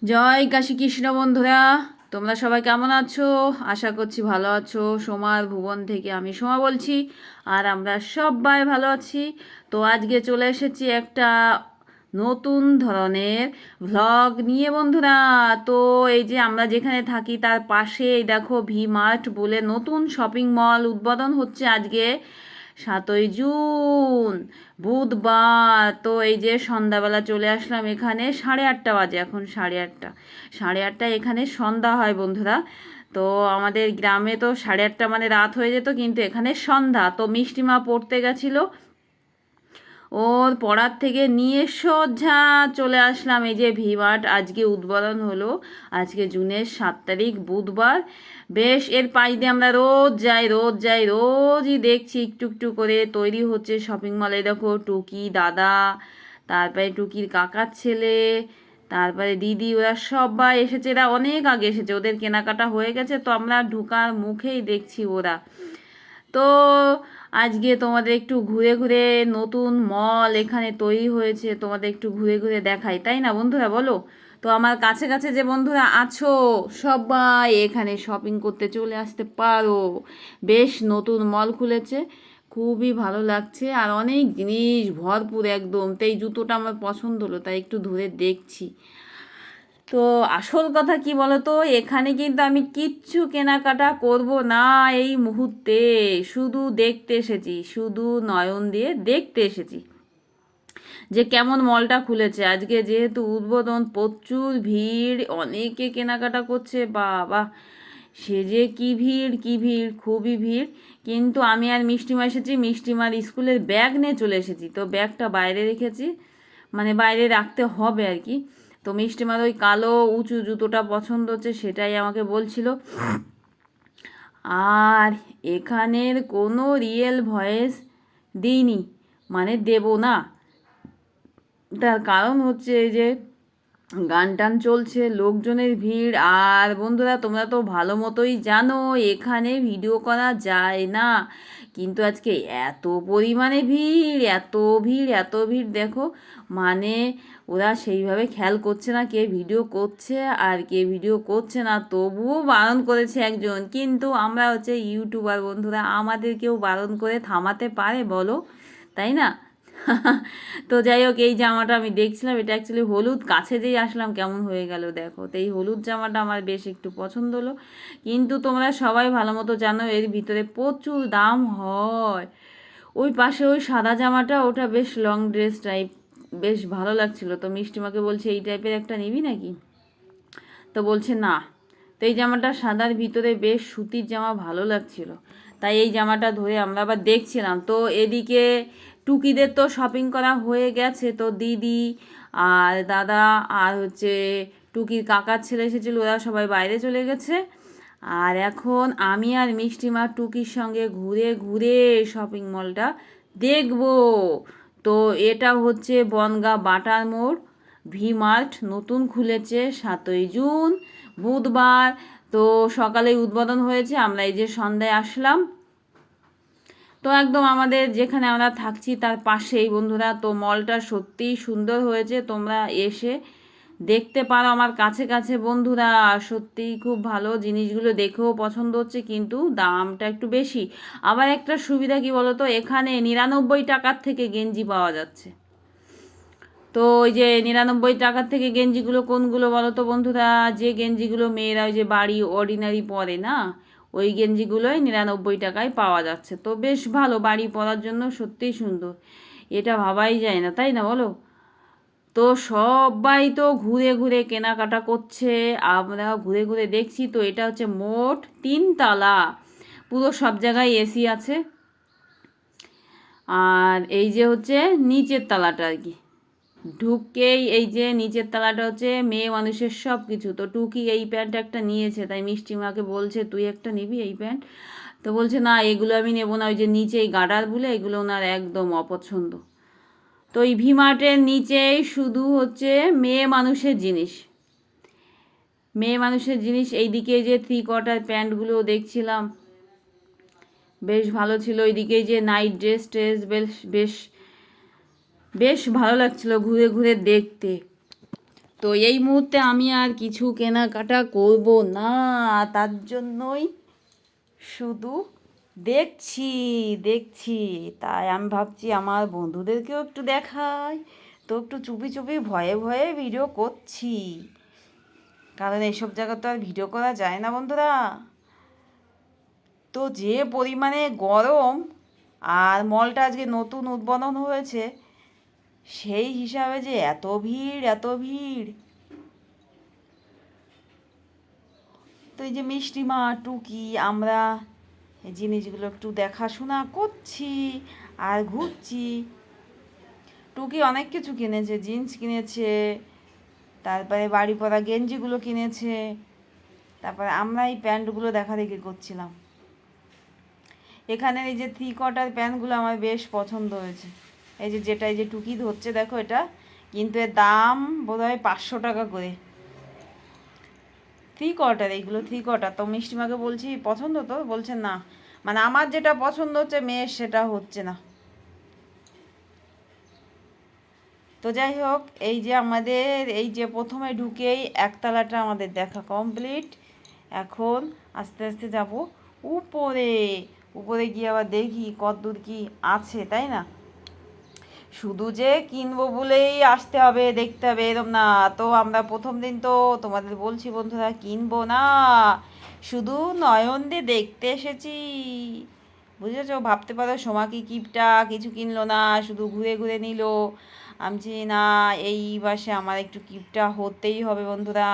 জয় কাশী কৃষ্ণ বন্ধুরা, তোমরা সবাই কেমন আছো? আশা করছি ভালো আছো। সোমার ভুবন থেকে আমি সোমা বলছি, আর আমরা সবাই ভালো আছি। তো আজকে চলে এসেছি একটা নতুন ধরনের ভ্লগ নিয়ে বন্ধুরা। তো এই যে আমরা যেখানে থাকি তার পাশে এই দেখো ভি মার্ট বলে নতুন শপিং মল উদ্বোধন হচ্ছে আজকে 7ই জুন বুধবার। তো এই যে সন্ধ্যাবেলা চলে আসলাম এখানে, 8:30 বাজে, এখন 8:30, 8:30 এখানে সন্ধ্যা হয় বন্ধুরা। তো আমাদের গ্রামে তো 8:30 মানে রাত হয়ে যেত, কিন্তু এখানে সন্ধ্যা। তো মিষ্টিমা পড়তে গেছিলো, ওর পড়ার থেকে নিয়ে সোজা চলে আসলাম এই যে ভি মার্ট। আজকে উদ্বোধন হলো, আজকে জুনের 7 তারিখ বুধবার। বেশ, এর পাশ দিয়ে আমরা রোজ যাই, রোজই দেখছি একটু একটু করে তৈরি হচ্ছে শপিং মলে। দেখো টুকি দাদা, তারপরে টুকির কাকার ছেলে, তারপরে দিদি, ওরা সবাই এসেছে। এরা অনেক আগে এসেছে, ওদের কেনাকাটা হয়ে গেছে। তো আমরা ঢোকার মুখেই দেখছি ওরা। তো আজকে তোমাদের একটু ঘুরে ঘুরে, নতুন মল এখানে তৈরি হয়েছে, তোমাদের একটু ঘুরে ঘুরে দেখাই, তাই না বন্ধুরা বলো? তো আমার কাছে কাছে যে বন্ধুরা আছো, সবাই এখানে শপিং করতে চলে আসতে পারো। বেশ নতুন মল খুলেছে, খুবই ভালো লাগছে, আর অনেক জিনিস ভরপুর একদম। তো এই জুতোটা আমার পছন্দ হলো, তাই একটু ধরে দেখছি। তো আসল কথা কি বলতো, এখানে কিন্তু আমি কিচ্ছু কেনাকাটা করব না এই মুহূর্তে। শুধু দেখতে এসেছি, শুধু নয়ন দিয়ে দেখতে এসেছি যে কেমন মলটা খুলেছে। আজকে যেহেতু উদ্বোধন, প্রচুর ভিড়, অনেকে কেনাকাটা করছে। বাবা, সে যে কি ভিড় কি ভিড়, খুবই ভিড়। কিন্তু আমি আর মিষ্টিমা এসেছি, মিষ্টিমার স্কুলের ব্যাগ নিয়ে চলে এসেছি। তো ব্যাগটা বাইরে রেখেছি, মানে বাইরে রাখতে হবে আর কি। তো মিষ্টিমার ওই কালো উঁচু জুতোটা পছন্দ হচ্ছে, সেটাই আমাকে বলছিল। আর এখানের কোনো রিয়েল ভয়েস দিইনি, মানে দেব না। তার কারণ হচ্ছে এই যে গান টান চলছে, লোকজনের ভিড়। আর বন্ধুরা তোমরা তো ভালো মতোই জানো এখানে ভিডিও করা যায় না, কিন্তু আজকে এত পরিমাণে ভিড়, এত ভিড় দেখো। মানে ওরা সেইভাবে খেয়াল করছে না কে ভিডিও করছে আর কে ভিডিও করছে না, তবুও বারণ করেছে একজন। কিন্তু আমরা হচ্ছে ইউটিউবার বন্ধুরা, আমাদের কেউ বারণ করে থামাতে পারে বলো, তাই না? তো যাই হোক, এই জামাটা আমি দেখছিলাম, এটা অ্যাকচুয়ালি হলুদ। কাছে যেই আসলাম কেমন হয়ে গেল দেখো। তো এই হলুদ জামাটা আমার বেশ একটু পছন্দ হলো, কিন্তু তোমরা সবাই ভালো মতো জানো এর ভিতরে প্রচুর দাম হয়। ওই পাশে ওই সাদা জামাটা, ওটা বেশ লং ড্রেস টাইপ, বেশ ভালো লাগছিল। তো মিষ্টিমাকে বলছে এই টাইপের একটা নিবি নাকি? তো বলছে না। তো এই জামাটা সাদার ভিতরে বেশ সুতির জামা, ভালো লাগছিল, তাই এই জামাটা ধরে আমরা আবার দেখছিলাম। তো এদিকে টুকিদের তো শপিং করা হয়ে গেছে, তো দিদি আর দাদা আর হচ্ছে টুকির কাকার ছেলে এসেছিল, ওরা সবাই বাইরে চলে গেছে। আর এখন আমি আর মিষ্টিমা টুকির সঙ্গে ঘুরে ঘুরে শপিং মলটা দেখব। তো এটা হচ্ছে বনগাঁ বাটার মোড় ভি মার্ট, নতুন খুলেছে 7ই জুন বুধবার। তো সকালে উদ্বোধন হয়েছে, আমরা এই যে সন্ধ্যায় আসলাম। তো একদম আমাদের যেখানে আমরা থাকছি তার পাশেই বন্ধুরা। তো মলটা সত্যিই সুন্দর হয়েছে, তোমরা এসে দেখতে পারো আমার কাছে কাছে বন্ধুরা। সত্যিই খুব ভালো, জিনিসগুলো দেখেও পছন্দ হচ্ছে, কিন্তু দামটা একটু বেশি। আবার একটা সুবিধা কি বলো তো, এখানে 99 টাকার থেকে গেঞ্জি পাওয়া যাচ্ছে। তো ওই যে 99 টাকার থেকে গেঞ্জিগুলো কোনগুলো বলো তো বন্ধুরা? যে গেঞ্জিগুলো মেয়েরা ওই যে বাড়ি অর্ডিনারি পরে না, ওই গেঞ্জিগুলোই 99 টাকায় পাওয়া যাচ্ছে। তো বেশ ভালো, বাড়ি পরার জন্য সত্যিই সুন্দর, এটা ভাবাই যায় না, তাই না বলো? তো সবাই তো ঘুরে ঘুরে কেনাকাটা করছে, আমরা ঘুরে ঘুরে দেখছি। তো এটা হচ্ছে মোট 3 তলা, পুরো সব জায়গায় এসি আছে। আর এই যে হচ্ছে নিচের তলাটা আর কি, ঢুকেই এই যে নিচের তলাটা হচ্ছে মেয়ে মানুষের সব কিছু। তো টুকি এই প্যান্ট একটা নিয়েছে, তাই মিষ্টিমাকে বলছে তুই একটা নিবি এই প্যান্ট। তো বলছে না এগুলো আমি নেবো না, ওই যে নিচেই গার্ডার বলে, এগুলো ওনার একদম অপছন্দ। তো এই ভিমার্টের নিচেই শুধু হচ্ছে মেয়ে মানুষের জিনিস, মেয়ে মানুষের জিনিস। এইদিকে যে 3 কোয়ার্টার প্যান্টগুলো দেখছিলাম, বেশ ভালো ছিল। ওইদিকে যে নাইট ড্রেস ট্রেস, বেশ বেশ বেশ ভালো লাগছিল ঘুরে ঘুরে দেখতে। তো এই মুহূর্তে আমি আর কিছু কেনাকাটা করব না, তার জন্যই শুধু দেখছি দেখছি। তাই আমি ভাবছি আমার বন্ধুদেরকেও একটু দেখাই, তো একটু চুপি চুপি ভয়ে ভয়ে ভিডিও করছি, কারণ এইসব জায়গা তো আর ভিডিও করা যায় না বন্ধুরা। তো যে পরিমাণে গরম, আর মলটা আজকে নতুন উদ্বোধন হয়েছে, সেই হিসাবে যে এত ভিড় এত ভিড়। তো এই যে মিষ্টিমা টুকি আমরা এই জিনিসগুলো একটু দেখাশোনা করছি আর ঘুরছি। টুকি অনেক কিছু কিনেছে, জিন্স কিনেছে, তারপরে বাড়ি পরা গেঞ্জিগুলো কিনেছে, তারপরে আমরা এই প্যান্টগুলো দেখা দেখি করছিলাম। এখানের এই যে 3/4 প্যান্টগুলো আমার বেশ পছন্দ হয়েছে। এই যে যেটা এই যে টুকি ধরছে দেখো, এটা কিন্তু এর দাম বোধহয় 500 টাকা করে। 3/4, এইগুলো 3/4। তো মিষ্টিমাকে বলছি পছন্দ, তো বলছে না, মানে আমার যেটা পছন্দ হচ্ছে মেয়ের সেটা হচ্ছে না। তো যাই হোক, এই যে আমাদের এই যে প্রথমে ঢুকেই একতলাটা আমাদের দেখা কমপ্লিট। এখন আস্তে আস্তে যাব উপরে। উপরে গিয়ে আবার দেখি কতদূর কি আছে, তাই না? শুধু যে কিনবো বলেই আসতে হবে, দেখতে হবে এরকম না। তো আমরা প্রথম দিন তো তোমাদের বলছি বন্ধুরা, কিনবো না, শুধু নয়ন দিয়ে দেখতে এসেছি, বুঝেছো? ভাবতে পারো সোমা কি কিপটা, কিছু কিনলো না, শুধু ঘুরে ঘুরে নিল। আমি না, এই বাসে আমার একটু কিপটা হতেই হবে বন্ধুরা,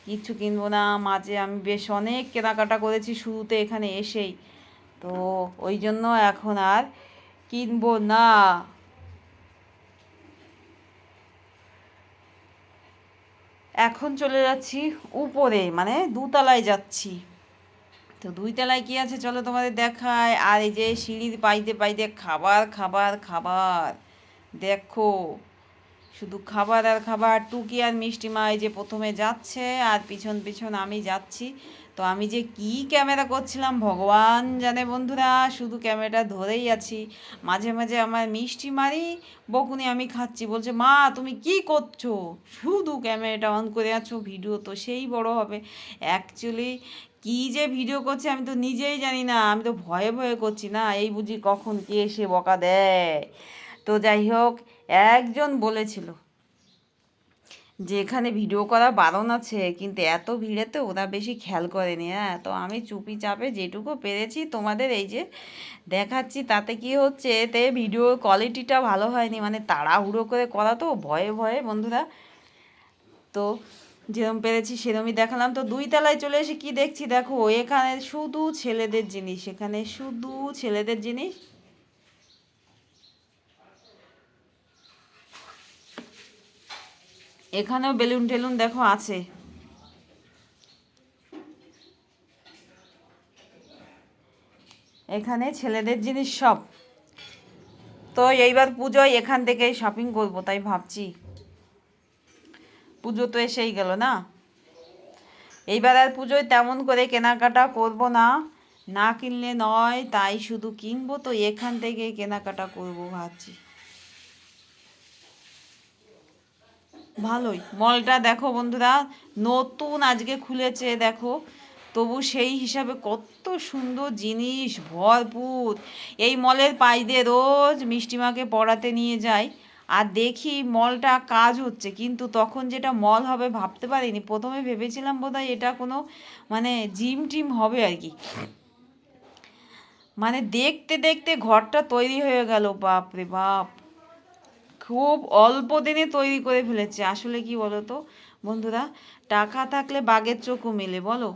কিচ্ছু কিনবো না। মাঝে আমি বেশ অনেক কেনাকাটা করেছি শুরুতে এখানে এসেই, তো ওই জন্য এখন আর কিনবো না। এখন চলে যাচ্ছি উপরে, মানে 2 তলায় যাচ্ছি। তো 2 তলায় কি আছে চলো তোমাদের দেখায়। আর এই যে সিঁড়ির পাইতে পাইতে খাবার খাবার খাবার, দেখো শুধু খাবার আর খাবার। টুকি আর মিষ্টিমা এই যে প্রথমে যাচ্ছে আর পিছন পিছন আমি যাচ্ছি। তো আমি যে কি ক্যামেরা করছিলাম ভগবান জানে বন্ধুরা, শুধু ক্যামেরাটা ধরেই আছি। মাঝে মাঝে আমার মিষ্টিমারই বকুনি আমি খাচ্ছি, বলছে মা তুমি কি করছো, শুধু ক্যামেরাটা অন করে আছো, ভিডিও তো সেই বড় হবে। অ্যাকচুয়ালি কি যে ভিডিও করছে আমি তো নিজেই জানি না, আমি তো ভয়ে ভয়ে করছি না, এই বুঝি কখন কে এসে বকা দেয়। তো যাই হোক, একজন বলেছিল যে এখানে ভিডিও করা বারণ আছে, কিন্তু এত ভিড়েতে ওরা বেশি খেয়াল করেনি। হ্যাঁ, তো আমি চুপি চাপে যেটুকু পেরেছি তোমাদের এই যে দেখাচ্ছি। তাতে কি হচ্ছে, এতে ভিডিও কোয়ালিটিটা ভালো হয়নি, মানে তাড়াহুড়ো করে করা তো ভয়ে ভয়ে বন্ধুরা। তো যেরকম পেরেছি সেরমই দেখালাম। তো 2 তলায় চলে এসে কি দেখছি দেখো, এখানে শুধু ছেলেদের জিনিস, এখানে শুধু ছেলেদের জিনিস। এখানেও বেলুন টেলুন দেখো আছে, এখানে ছেলেদের জিনিস সব। তো এইবার পুজোয় এখান থেকেই শপিং করবো, তাই ভাবছি। পুজো তো এসেই গেল না, এইবার আর পুজোয় তেমন করে কেনাকাটা করব না, না কিনলে নয়, তাই শুধু কিনবো তো এখান থেকেই কেনাকাটা করব ভাবছি। ভালোই মলটা দেখো বন্ধুরা, নতুন আজকে খুলেছে দেখো, তবু সেই হিসাবে কত সুন্দর জিনিস ভরপুর। এই মলের পাশ দিয়ে রোজ মিষ্টিমাকে পড়াতে নিয়ে যাই, আর দেখি মলটা কাজ হচ্ছে, কিন্তু তখন যেটা মল হবে ভাবতে পারিনি। প্রথমে ভেবেছিলাম বোধহয় এটা কোনো মানে জিম টিম হবে আর কি। মানে দেখতে দেখতে ঘরটা তৈরি হয়ে গেল, বাপ রে বাপ, খুব অল্প দিনে তৈরি করে ফেলেছে। আসলে কি বলো তো বন্ধুরা, টাকা থাকলে বাঘের চোখও মেলে, বলো?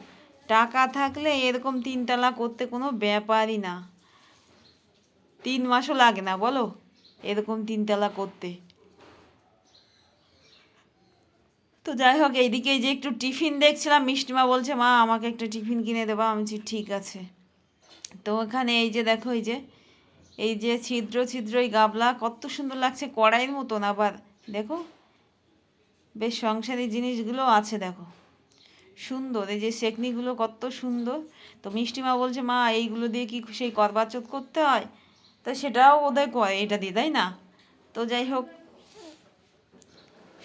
টাকা থাকলে এরকম 3 তলা করতে কোনো ব্যাপারই না, 3 মাসও লাগে না বলো এরকম 3 তলা করতে। তো যাই হোক, এইদিকে যে একটু টিফিন দেখছিলাম, মিষ্টিমা বলছে মা আমাকে একটা টিফিন কিনে দেবা, আমি বলছি ঠিক আছে। তো এখানে এই যে দেখো, এই যে ছিদ্র ছিদ্র এই গাবলা কত সুন্দর লাগছে, কড়াইয়ের মতন আবার, দেখো বেশ সংসারী জিনিসগুলো আছে দেখো, সুন্দর। এই যে সেকনিগুলো কত সুন্দর। তো মিষ্টিমা বলছে মা এইগুলো দিয়ে কি সেই করবাচত করতে হয়, তো সেটাও বোধহয় করে এটা দিয়ে, তাই না? তো যাই হোক,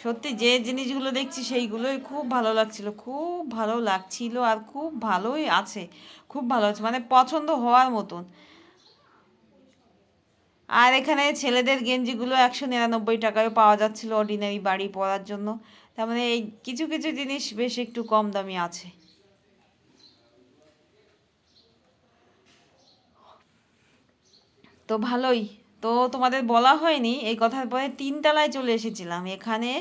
সত্যি যে জিনিসগুলো দেখছি সেইগুলোই খুব ভালো লাগছিল, খুব ভালো লাগছিল, আর খুব ভালোই আছে, খুব ভালো আছে, মানে পছন্দ হওয়ার মতন। আর এখানে ছেলেদের গেঞ্জিগুলো 199 টাকায় পাওয়া যাচ্ছিল অর্ডিনারি বাড়ি পরার জন্য। তার মানে এই কিছু কিছু জিনিস বেশ একটু কম দামি আছে। তো ভালোই। তো তোমাদের বলা হয়নি এই কথার পরে 3 তলায় চলে এসেছিলাম। এখানে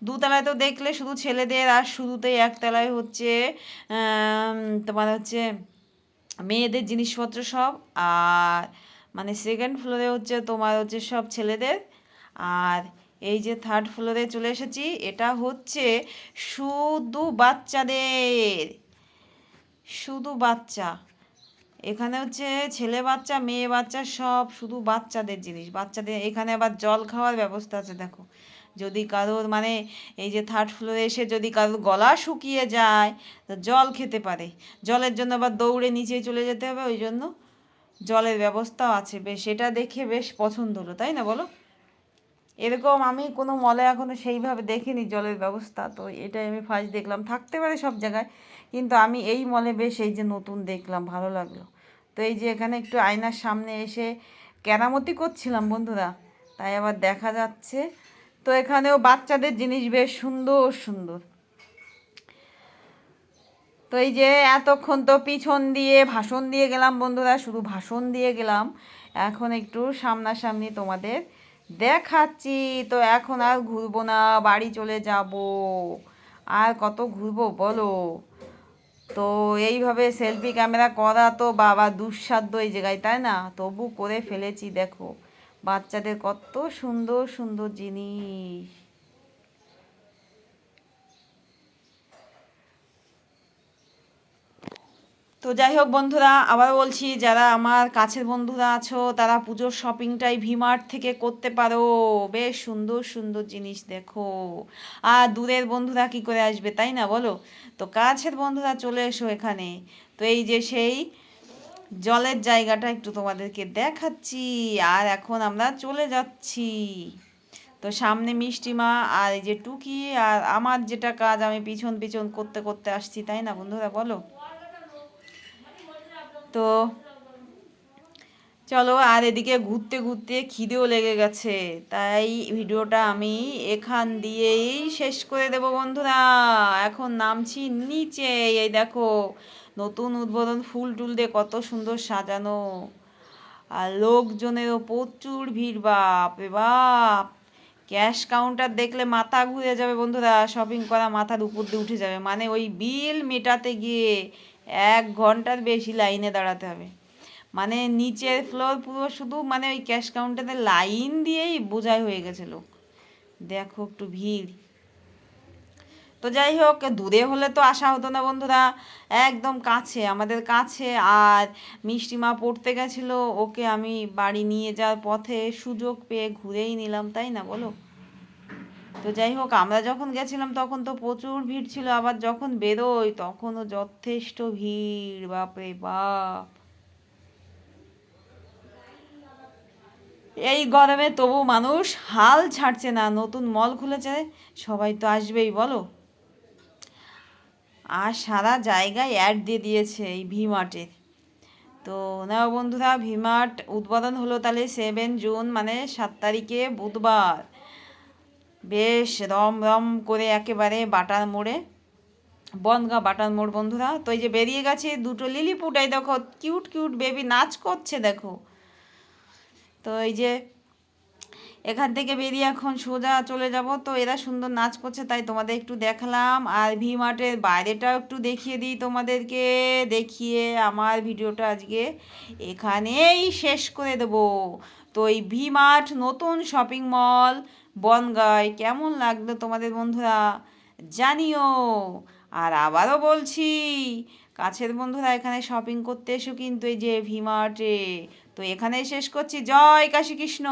2তলায় তো দেখলে শুধু ছেলেদের, আর শুরুতেই 1তলায় হচ্ছে তোমার হচ্ছে মেয়েদের জিনিসপত্র সব। আর মানে সেকেন্ড ফ্লোরে হচ্ছে তোমার হচ্ছে সব ছেলেদের। আর এই যে থার্ড ফ্লোরে চলে এসেছি, এটা হচ্ছে শুধু বাচ্চাদের, শুধু বাচ্চা। এখানে হচ্ছে ছেলে বাচ্চা মেয়ে বাচ্চা সব, শুধু বাচ্চাদের জিনিস, বাচ্চাদের। এখানে আবার জল খাওয়ার ব্যবস্থা আছে দেখো, যদি কারোর মানে এই যে থার্ড ফ্লোরে এসে যদি কারোর গলা শুকিয়ে যায় তো জল খেতে পারে। জলের জন্য আবার দৌড়ে নিচে চলে যেতে হবে, ওই জন্য জলের ব্যবস্থাও আছে। বেশ, এটা দেখে বেশ পছন্দ হলো, তাই না বলো? এরকম আমি কোনো মলে এখনো সেইভাবে দেখিনি জলের ব্যবস্থা, তো এটাই আমি ফার্স্ট দেখলাম। থাকতে পারে সব জায়গায়, কিন্তু আমি এই মলে বেশ এই যে নতুন দেখলাম, ভালো লাগলো। তো এই যে এখানে একটু আয়নার সামনে এসে কেরামতি করছিলাম বন্ধুরা, তাই আবার দেখা যাচ্ছে। তো এখানেও বাচ্চাদের জিনিস বেশ সুন্দর সুন্দর। তো এই যে এতক্ষণ তো পিছন দিয়ে ভাষণ দিয়ে গেলাম বন্ধুরা, শুধু ভাষণ দিয়ে গেলাম। এখন একটু সামনাসামনি তোমাদের দেখাচ্ছি। তো এখন আর ঘুরবো না, বাড়ি চলে যাব। আর কত ঘুরবো বলো? তো এইভাবে সেলফি ক্যামেরা করা তো বাবা দুঃসাধ্য এই জায়গায়, তাই না? তবু করে ফেলেছি দেখো, বাচ্চাদের কত সুন্দর সুন্দর জিনিস। তো যাই হোক বন্ধুরা, আবার বলছি, যারা আমার কাছের বন্ধুরা আছো তারা পুজোর শপিংটাই ভিমার্ট থেকে করতে পারো। বেশ সুন্দর সুন্দর জিনিস দেখো। আর দূরের বন্ধুরা কি করে আসবে, তাই না বলো? তো কাছের বন্ধুরা চলে এসো এখানে। তো এই যে সেই জলের জায়গাটা একটু তোমাদেরকে দেখাচ্ছি। আর এখন আমরা চলে যাচ্ছি। তো সামনে মিষ্টিমা আর এই যে টুকি, আর আমার যেটা কাজ আমি পিছন পিছন করতে করতে আসছি, তাই না বন্ধুরা বলো? তো চলো, আর এদিকে ঘুরতে ঘুরতে খিদেও লেগে গেছে, তাই ভিডিওটা আমি এখান দিয়েই শেষ করে দেব বন্ধুরা। এখন নামছি নিচে। এই দেখো নতুন উদ্বোধন, ফুল টুল দিয়ে কত সুন্দর সাজানো, আর লোকজনেরও প্রচুর ভিড়, বাপ রে বাপ। ক্যাশ কাউন্টার দেখলে মাথা ঘুরে যাবে বন্ধুরা, শপিং করা মাথার উপর দিয়ে উঠে যাবে। মানে ওই বিল মেটাতে গিয়ে 1 ঘন্টার বেশি লাইনে দাঁড়াতে হবে। মানে নিচের ফ্লোর পুরো শুধু মানে ওই ক্যাশ কাউন্টারে লাইন দিয়েই বোঝাই হয়ে গেছে লোক। দেখো একটু ভিড়। তো যাই হোক, দূরে হলে তো আসা হতো না বন্ধুরা, একদম কাছে, আমাদের কাছে। আর মিষ্টিমা পড়তে গেছিলো, ওকে আমি বাড়ি নিয়ে যাওয়ার পথে সুযোগ পেয়ে ঘুরেই নিলাম, তাই না বলো? তো যাই হোক, আমরা যখন গেছিলাম তখন তো প্রচুর ভিড় ছিল, আবার যখন বেরোই তখনও যথেষ্ট ভিড়, বাপরে বাপ। এই গরমে তবু মানুষ হাল ছাড়ছে না, নতুন মল খুলেছে, সবাই তো আসবেই বলো। আর সারা জায়গায় অ্যাড দিয়ে দিয়েছে এই ভি মার্টের। তো না বন্ধুরা, ভি মার্ট উদ্বোধন হলো তাহলে 7 জুন, মানে 7 তারিখে বুধবার। বেশ রম রম করে একেবারে বাটার মোড়ে, বনগাঁ বাটার মোড় বন্ধুরা। তো এই যে বেরিয়ে গেছে দুটো লিলিপুট, এই দেখো কিউট কিউট বেবি নাচ করছে দেখো। তো এই যে এখান থেকে বেরিয়ে এখন সোজা চলে যাব। তো এরা সুন্দর নাচ করছে তাই তোমাদের একটু দেখালাম। আর ভি মার্টের বাইরেটাও একটু দেখিয়ে দিই তোমাদেরকে, দেখিয়ে আমার ভিডিওটা আজকে এখানেই শেষ করে দেব। তো এই ভি মার্ট নতুন শপিং মল বনগাঁয় কেমন লাগলো তোমাদের বন্ধুরা জানিও। আর আবারও বলছি, কাছের বন্ধুরা এখানে শপিং করতে এসো কিন্তু এই যে ভি মার্টে। তো এখানেই শেষ করছি। জয় কাশী কৃষ্ণ।